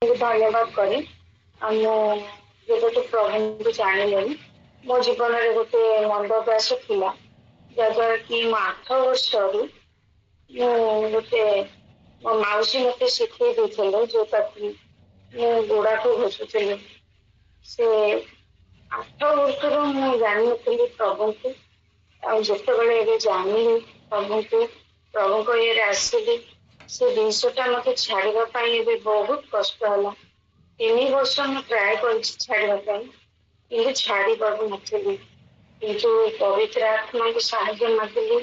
धन्यवाद करी जो प्रभु जानी मो जीवन में गोटे मंद अभ्यास थिला जहाद्वारा कि मो 8 वर्ष गोटे मो मौसी मते शिखई देते जोटा कि गोड़ा को घसुली से 8 वर्ष मुझे जानी नी प्रभु को आते जानी प्रभु को प्रभु को ये आसली से जिनसटा मत छाड़ापी बहुत कष्ट है 3 वर्ष मैं ट्राए कर छाड़ापी छाड़ी पार नी किंतु पवित्र आत्मा को साहाଯ୍य मागिली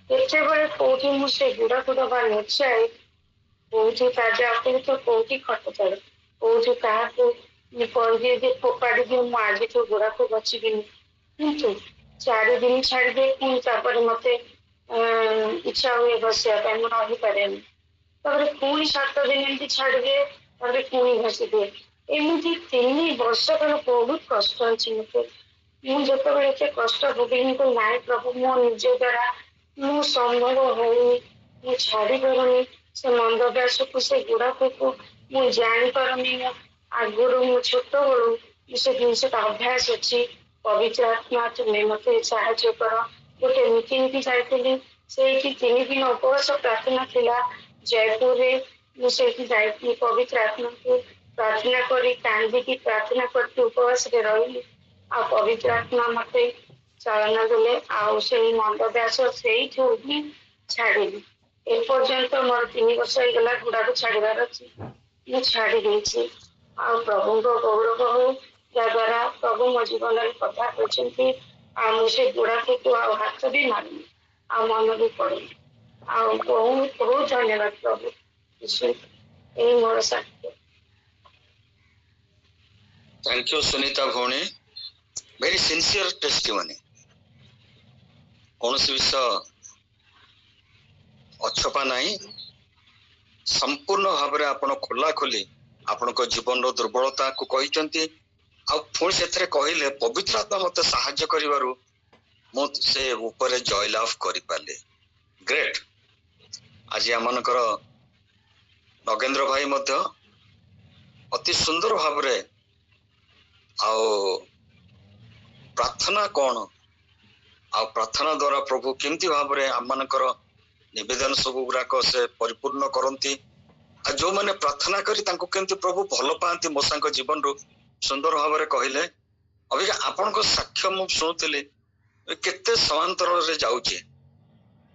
केतबे कौटी मुझे गुड़ा को दबा नुचाए कौटी ताजा तो कौटी खट चढ़े कौटी क्या फोपाड़ी दी मुझे आज तो गुड़ा को बचबिनी किंतु 4 दिन छाड़ी दे पुणी मत इच्छा हुए घसिया रही पारे पुणी 7 दिन एमती छाड़ी दे पुणी घसी दे एमती 3 वर्ष काल बहुत कष्ट अच्छी मत मुझे एत कष्ट भोगिनी को नाई प्रभु मो निज द्वारा मु संभव हो छाड़ी पारुनी से मंद अभ्यास को से गुड़ा को मुझे जापारे आगुरी मो छोट बड़ू से जिनस अभ्यास अच्छी पवित्र आत्मा तुम्हें मत साहय कर गोटे मीटिंग भी जाइली से 3 दिन उपवास प्रार्थना थिला जयपुर मुझे पवित्र आत्मा को प्रार्थना करी कांदी प्रार्थना करके उपवास रही आ पवित्र आत्मा मत चालना देले आ मंद अभ्यास से ही छाड़ी एपर्यंत मोर 3 वर्ष होगा गुड़ा को छाड़ार अच्छी मुझे छाड़ी देती आ प्रभु गौरव हो जद्वारा प्रभु मो जीवन में कथा कहते मुझे गुड़ा को हाथ भी मारूनी आ मन भी पड़े आ बहुत बहुत धन्यवाद प्रभु यही मोर साक्ष्य। थैंक यू सुनीता भौणी वेरी सिंसियर टेस्टिमनी कौन विषय अछपा नहीं संपूर्ण भाव में आपण खोला खोली आपण जीवन दुर्बलता को कहते पुणी से कहले पवित्र आत्मा मत साहाय्य करिवारु मु से ऊपर जयलाभ करि पाले ग्रेट आज आमनकर नगेंद्र भाई मध्य अति सुंदर भाव रे प्रार्थना कौन आ प्रार्थना द्वारा प्रभु केमती भाव रे आमनकर निवेदन सब गुराक से परिपूर्ण करती आ जो माने प्रार्थना करी तांको केमती प्रभु भल पाती मोसा जीवन रु सुंदर भाव रे कहले अभी आपण साक्ष्य मु शुणुली केते समांतर रे जाउचे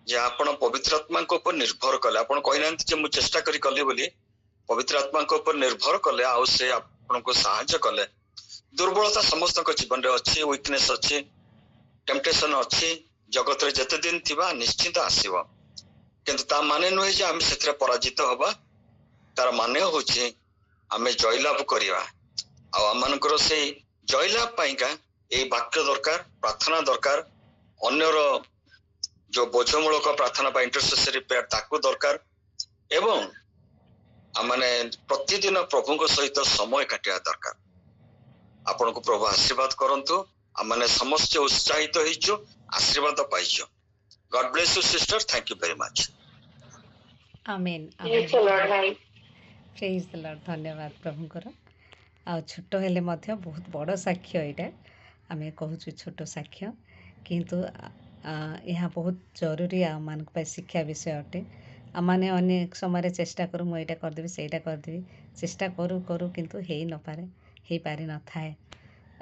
जे आपण पवित्र आत्मा को ऊपर निर्भर कले आपण कहिना जे मु चेष्टा करी कली बोली पवित्र आत्मा को ऊपर निर्भर कले आ से आपण को सहायता कले दुर्बलता समस्त जीवन रे अच्छी वीकनेस अच्छी टेम्पटेशन अच्छी जगत रे जते दिन थिबा निश्चित आसीबो किंतु ता माने नुहे जे आमे सेतरे पराजित हबा तार माने होची आमे जयलाभ करिवा आ आमानकर से जयलाभ पाइका ए वाक्य दरकार प्रार्थना दरकार अन्यर जो बोझमूलक प्रार्थना पा इंटरसेसरी प्रेयर ताकू दरकार एवं आमाने प्रतिदिन प्रभु को सहित समय काटिया दरकार आपण को प्रभु आशीर्वाद करंतु आमाने समस्त उत्साहित होइछु आशीर्वाद पाइछु God bless you sister thank you very much amen praise the Lord भाई प्रेज द लॉर्ड धन्यवाद प्रभुकर आ छोट हेले मध्य बहुत बड़ साक्ष्य एटा आमे कहूछु छोट साक्ष्य किंतु यहाँ बहुत जरूरी आम मान शिक्षा विषय अटे आम मैंने अनेक समय चेष्टा करूँ मुझे करदेवी सेटा करदेवी चेष्टा करूँ करूँ किंतु हो न पारे हो पारि न थाए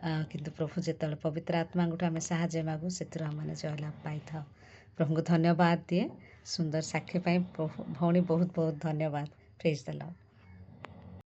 किंतु प्रभु जिते पवित्र आत्मा गोटे आम साहाଯ୍य मागू से आम जयलाभ पाई था प्रभु को धन्यवाद दिए सुंदर साक्ष्य भौणी बहुत बहुत धन्यवाद प्रेज द लॉर्ड।